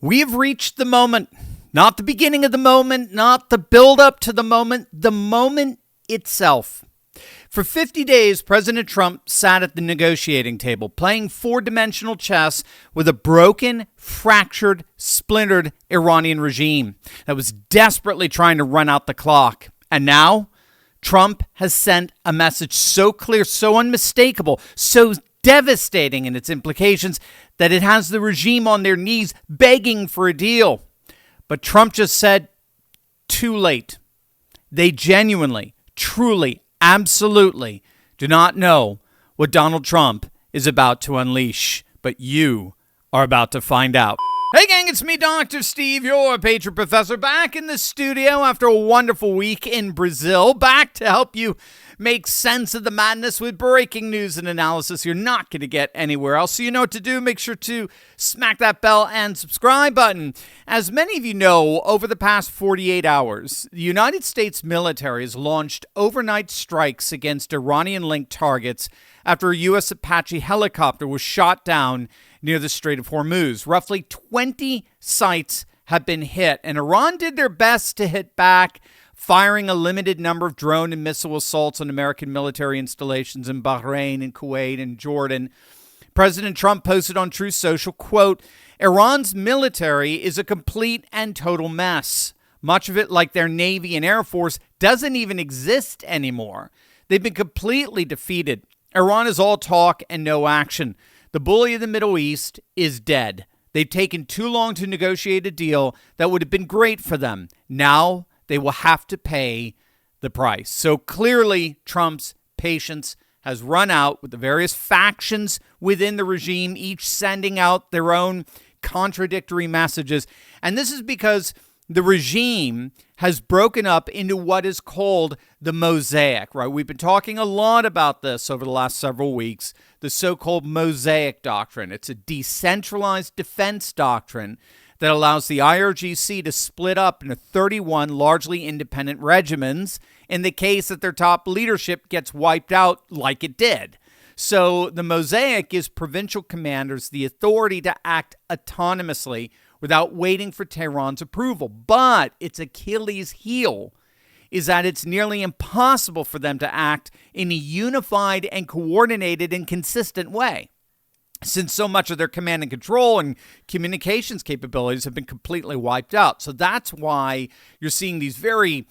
We have reached the moment, not the beginning of the moment, not the build up to the moment itself. For 50 days, President Trump sat at the negotiating table, playing four-dimensional chess with a broken, fractured, splintered Iranian regime that was desperately trying to run out the clock. And now, Trump has sent a message so clear, so unmistakable, so devastating in its implications that it has the regime on their knees begging for a deal. But Trump just said, too late. They genuinely, truly, absolutely do not know what Donald Trump is about to unleash. But you are about to find out. Hey gang, it's me, Dr. Steve, your Patriot Professor, back in the studio after a wonderful week in Brazil, back to help you make sense of the madness with breaking news and analysis you're not going to get anywhere else. So you know what to do. Make sure to smack that bell and subscribe button. As many of you know, over the past 48 hours, the United States military has launched overnight strikes against Iranian-linked targets after a U.S. Apache helicopter was shot down near the Strait of Hormuz. Roughly 20 sites have been hit, and Iran did their best to hit back, firing a limited number of drone and missile assaults on American military installations in Bahrain and Kuwait and Jordan. President Trump posted on Truth Social, quote, "Iran's military is a complete and total mess. Much of it, like their Navy and Air Force, doesn't even exist anymore. They've been completely defeated. Iran is all talk and no action. The bully of the Middle East is dead. They've taken too long to negotiate a deal that would have been great for them. Now they will have to pay the price." So clearly, Trump's patience has run out with the various factions within the regime, each sending out their own contradictory messages. And this is because the regime has broken up into what is called the mosaic, right? We've been talking a lot about this over the last several weeks, the so-called mosaic doctrine. It's a decentralized defense doctrine that allows the IRGC to split up into 31 largely independent regiments in the case that their top leadership gets wiped out like it did. So the mosaic gives provincial commanders the authority to act autonomously without waiting for Tehran's approval. But its Achilles heel is that it's nearly impossible for them to act in a unified and coordinated and consistent way, since so much of their command and control and communications capabilities have been completely wiped out. So that's why you're seeing these very,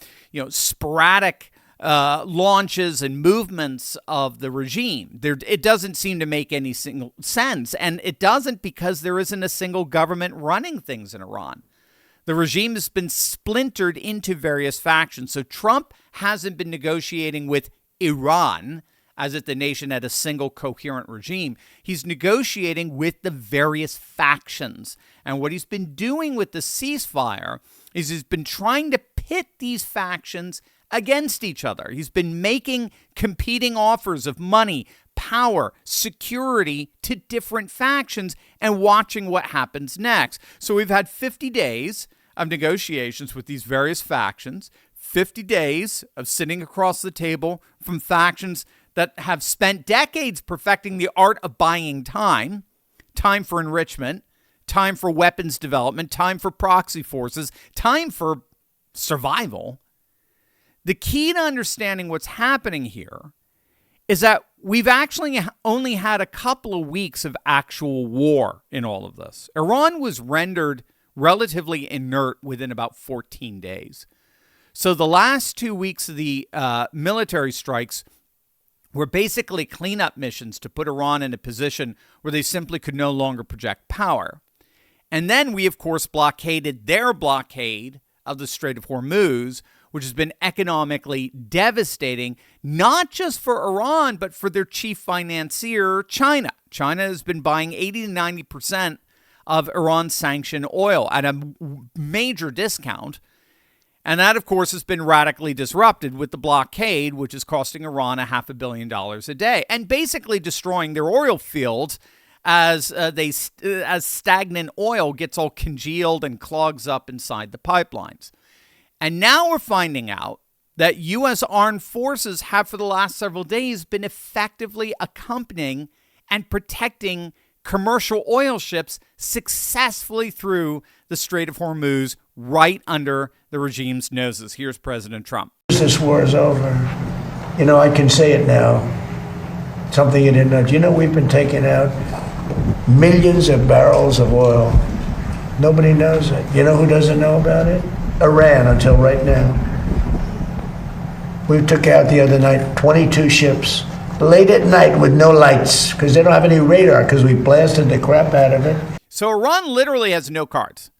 sporadic launches and movements of the regime. It doesn't seem to make any single sense, and it doesn't because there isn't a single government running things in Iran. The regime has been splintered into various factions. So Trump hasn't been negotiating with Iran as if the nation had a single coherent regime. He's negotiating with the various factions. And what he's been doing with the ceasefire is he's been trying to pit these factions against each other. He's been making competing offers of money, power, security to different factions and watching what happens next. So we've had 50 days of negotiations with these various factions, 50 days of sitting across the table from factions that have spent decades perfecting the art of buying time for enrichment, time for weapons development, time for proxy forces, time for survival. The key to understanding what's happening here is that we've actually only had a couple of weeks of actual war in all of this. Iran was rendered relatively inert within about 14 days. So the last 2 weeks of the military strikes were basically cleanup missions to put Iran in a position where they simply could no longer project power. And then we, of course, blockaded their blockade of the Strait of Hormuz, which has been economically devastating, not just for Iran, but for their chief financier, China. China has been buying 80 to 90% of Iran's sanctioned oil at a major discount. And that, of course, has been radically disrupted with the blockade, which is costing Iran $500 million a day and basically destroying their oil fields as stagnant oil gets all congealed and clogs up inside the pipelines. And now we're finding out that U.S. armed forces have for the last several days been effectively accompanying and protecting commercial oil ships successfully through the Strait of Hormuz right under the regime's noses. Here's President Trump. This war is over. You know, I can say it now. Something you didn't know. Do you know we've been taking out millions of barrels of oil? Nobody knows it. You know who doesn't know about it? Iran, until right now. We took out the other night 22 ships late at night with no lights because they don't have any radar because we blasted the crap out of it. So Iran literally has no cards.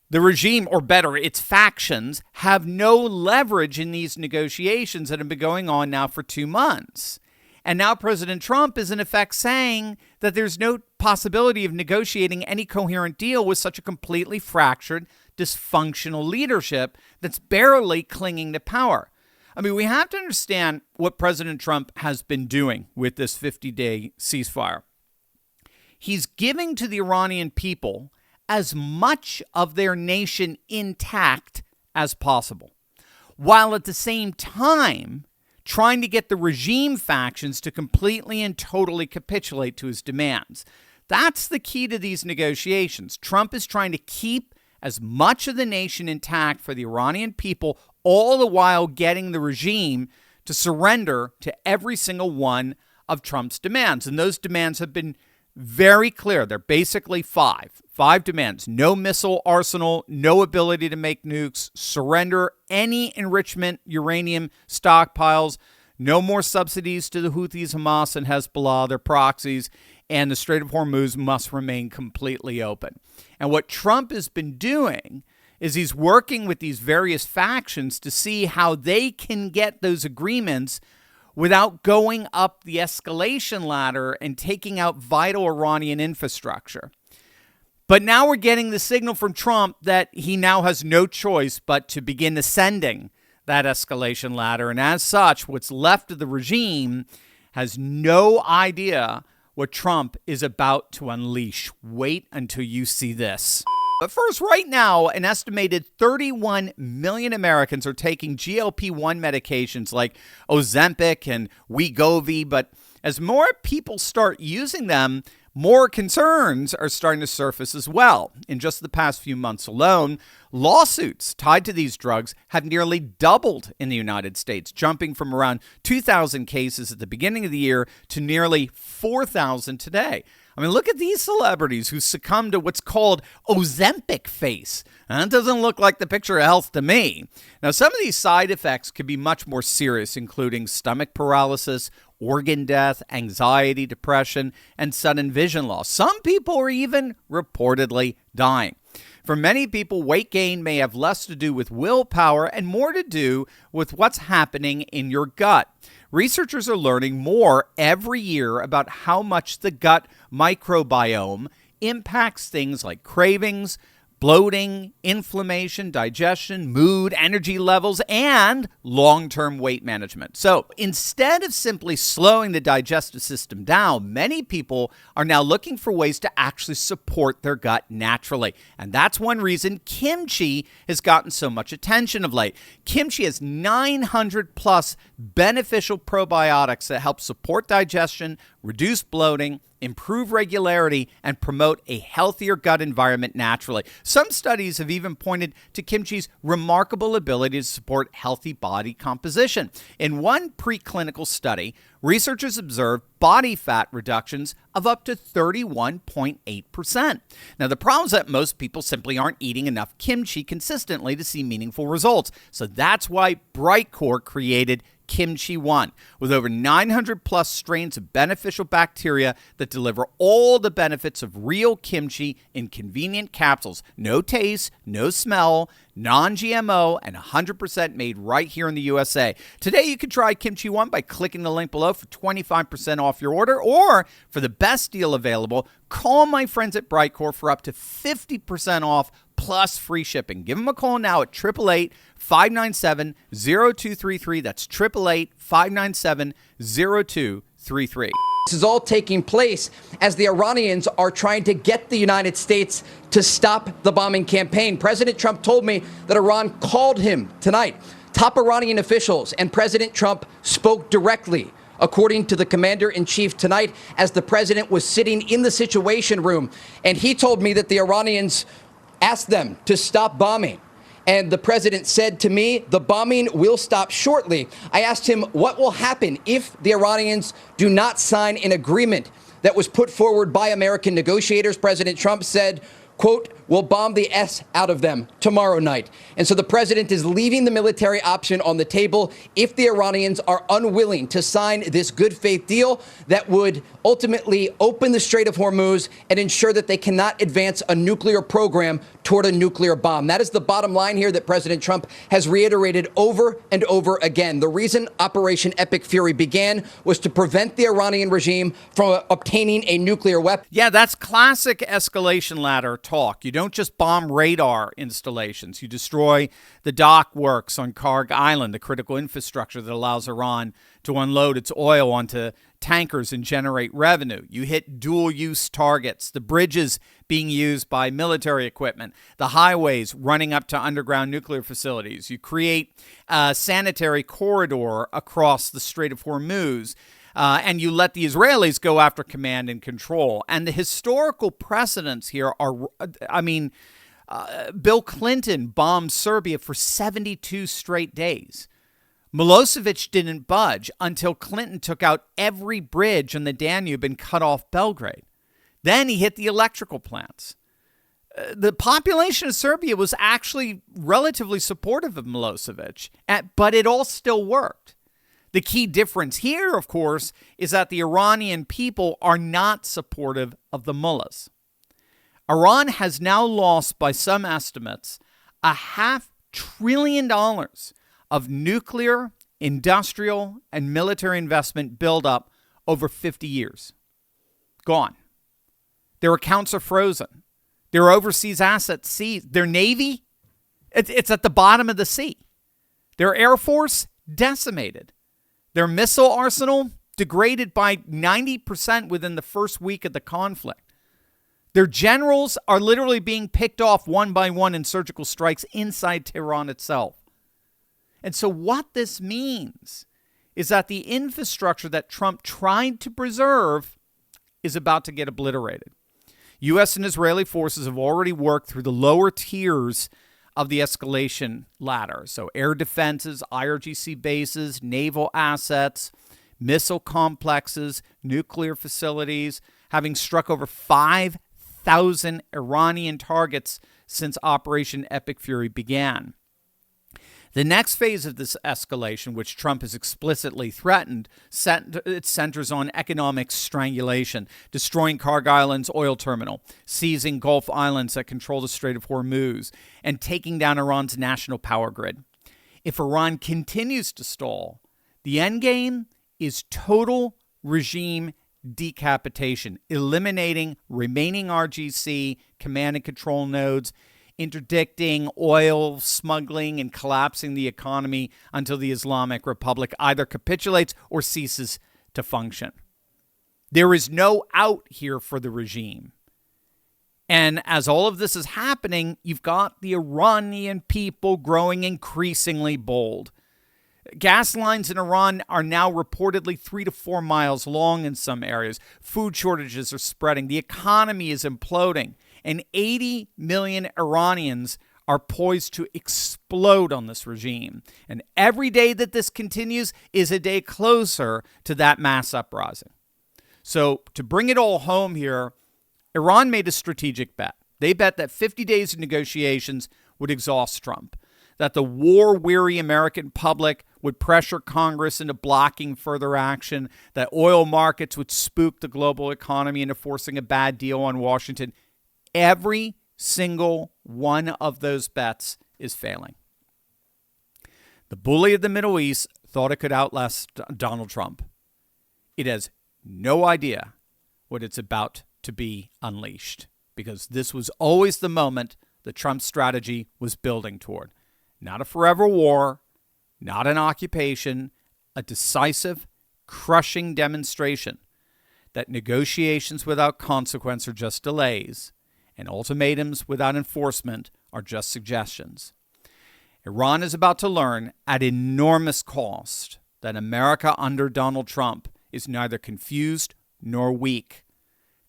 The regime, or better, its factions, have no leverage in these negotiations that have been going on now for 2 months. And now President Trump is in effect saying that there's no possibility of negotiating any coherent deal with such a completely fractured, dysfunctional leadership that's barely clinging to power. I mean, we have to understand what President Trump has been doing with this 50-day ceasefire. He's giving to the Iranian people as much of their nation intact as possible, while at the same time trying to get the regime factions to completely and totally capitulate to his demands. That's the key to these negotiations. Trump is trying to keep as much of the nation intact for the Iranian people, all the while getting the regime to surrender to every single one of Trump's demands. And those demands have been very clear. They're basically five demands: no missile arsenal, no ability to make nukes, surrender any enrichment uranium stockpiles, no more subsidies to the Houthis, Hamas, and Hezbollah, their proxies, and the Strait of Hormuz must remain completely open. And what Trump has been doing is he's working with these various factions to see how they can get those agreements without going up the escalation ladder and taking out vital Iranian infrastructure. But now we're getting the signal from Trump that he now has no choice but to begin ascending that escalation ladder. And as such, what's left of the regime has no idea what Trump is about to unleash. Wait until you see this. But first, right now, an estimated 31 million Americans are taking GLP-1 medications like Ozempic and Wegovy. But as more people start using them, more concerns are starting to surface as well. In just the past few months alone, lawsuits tied to these drugs have nearly doubled in the United States, jumping from around 2,000 cases at the beginning of the year to nearly 4,000 today. I mean, look at these celebrities who succumbed to what's called Ozempic face. That doesn't look like the picture of health to me. Now, some of these side effects can be much more serious, including stomach paralysis, organ death, anxiety, depression, and sudden vision loss. Some people are even reportedly dying. For many people, weight gain may have less to do with willpower and more to do with what's happening in your gut. Researchers are learning more every year about how much the gut microbiome impacts things like cravings, bloating, inflammation, digestion, mood, energy levels, and long-term weight management. So instead of simply slowing the digestive system down, many people are now looking for ways to actually support their gut naturally. And that's one reason kimchi has gotten so much attention of late. Kimchi has 900 plus beneficial probiotics that help support digestion, reduce bloating, improve regularity, and promote a healthier gut environment naturally. Some studies have even pointed to kimchi's remarkable ability to support healthy body composition. In one preclinical study, researchers observed body fat reductions of up to 31.8%. Now, the problem is that most people simply aren't eating enough kimchi consistently to see meaningful results. So that's why Brightcore created Kimchi One, with over 900 plus strains of beneficial bacteria that deliver all the benefits of real kimchi in convenient capsules. No taste, no smell, non-GMO, and 100% made right here in the USA. Today, you can try Kimchi One by clicking the link below for 25% off your order, or for the best deal available, call my friends at Brightcore for up to 50% off plus free shipping. Give them a call now at 888-597-0233. That's 888-597-0233. This is all taking place as the Iranians are trying to get the United States to stop the bombing campaign. President Trump told me that Iran called him tonight. Top Iranian officials and President Trump spoke directly according to the commander-in-chief tonight, as the president was sitting in the Situation Room. And he told me that the Iranians asked them to stop bombing. And the president said to me, the bombing will stop shortly. I asked him what will happen if the Iranians do not sign an agreement that was put forward by American negotiators. President Trump said, quote, we'll bomb the S out of them tomorrow night. And so the president is leaving the military option on the table if the Iranians are unwilling to sign this good faith deal that would ultimately open the Strait of Hormuz and ensure that they cannot advance a nuclear program toward a nuclear bomb. That is the bottom line here that President Trump has reiterated over and over again. The reason Operation Epic Fury began was to prevent the Iranian regime from obtaining a nuclear weapon. Yeah, that's classic escalation ladder talk. You don't just bomb radar installations. You destroy the dock works on Karg Island, the critical infrastructure that allows Iran to unload its oil onto tankers and generate revenue. You hit dual-use targets, the bridges being used by military equipment, the highways running up to underground nuclear facilities. You create a sanitary corridor across the Strait of Hormuz, and you let the Israelis go after command and control. And the historical precedents here are, Bill Clinton bombed Serbia for 72 straight days. Milosevic didn't budge until Clinton took out every bridge on the Danube and cut off Belgrade. Then he hit the electrical plants. The population of Serbia was actually relatively supportive of Milosevic, but it all still worked. The key difference here, of course, is that the Iranian people are not supportive of the mullahs. Iran has now lost, by some estimates, $500 billion of nuclear, industrial, and military investment buildup over 50 years. Gone. Their accounts are frozen. Their overseas assets seized. Their navy, it's at the bottom of the sea. Their air force, decimated. Their missile arsenal, degraded by 90% within the first week of the conflict. Their generals are literally being picked off one by one in surgical strikes inside Tehran itself. And so what this means is that the infrastructure that Trump tried to preserve is about to get obliterated. U.S. and Israeli forces have already worked through the lower tiers of the escalation ladder. So air defenses, IRGC bases, naval assets, missile complexes, nuclear facilities, having struck over 5,000 Iranian targets since Operation Epic Fury began. The next phase of this escalation, which Trump has explicitly threatened, it centers on economic strangulation, destroying Karg Island's oil terminal, seizing Gulf islands that control the Strait of Hormuz, and taking down Iran's national power grid. If Iran continues to stall, the endgame is total regime decapitation, eliminating remaining RGC command and control nodes, interdicting oil smuggling, and collapsing the economy until the Islamic Republic either capitulates or ceases to function. There is no out here for the regime. And as all of this is happening, you've got the Iranian people growing increasingly bold. Gas lines in Iran are now reportedly 3 to 4 miles long in some areas. Food shortages are spreading. The economy is imploding. And 80 million Iranians are poised to explode on this regime. And every day that this continues is a day closer to that mass uprising. So to bring it all home here, Iran made a strategic bet. They bet that 50 days of negotiations would exhaust Trump, that the war-weary American public would pressure Congress into blocking further action, that oil markets would spook the global economy into forcing a bad deal on Washington. Every single one of those bets is failing. The bully of the Middle East thought it could outlast Donald Trump. It has no idea what it's about to be unleashed, because this was always the moment the Trump strategy was building toward. Not a forever war, not an occupation, a decisive, crushing demonstration that negotiations without consequence are just delays, and ultimatums without enforcement are just suggestions. Iran is about to learn, at enormous cost, that America under Donald Trump is neither confused nor weak.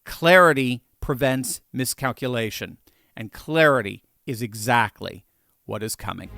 Clarity prevents miscalculation, and clarity is exactly what is coming.